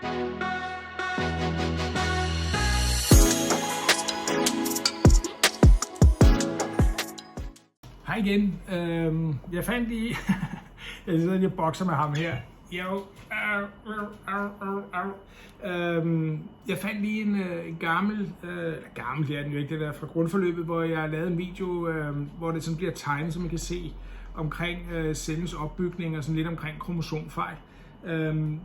Hej igen. Jeg fandt lige... jeg sidder lige og bokser med ham her. Jeg fandt lige en gammel, det er den jo ikke, det der fra grundforløbet, hvor jeg lavede en video, hvor det sådan bliver tegnet, så man kan se omkring cellens opbygning og sådan lidt omkring kromosomfejl.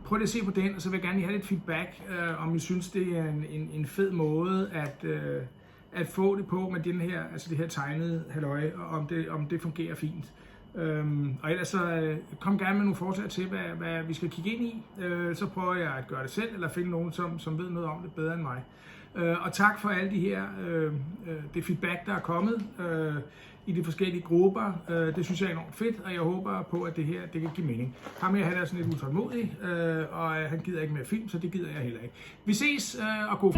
Prøv lige at se på den, og så vil jeg gerne lige have lidt feedback, om I synes, det er en fed måde at få det på med den her, altså det her tegnede halløj, og om det fungerer fint. Og ellers så kom gerne med nogle forslag til, hvad vi skal kigge ind i. Så prøver jeg at gøre det selv, eller finde nogen, som ved noget om det bedre end mig. Og tak for alle de her, det feedback, der er kommet i de forskellige grupper. Det synes jeg er enormt fedt, og jeg håber på, at det her det kan give mening. Ham her, han er sådan lidt utålmodig, og han gider ikke mere film, så det gider jeg heller ikke. Vi ses, og god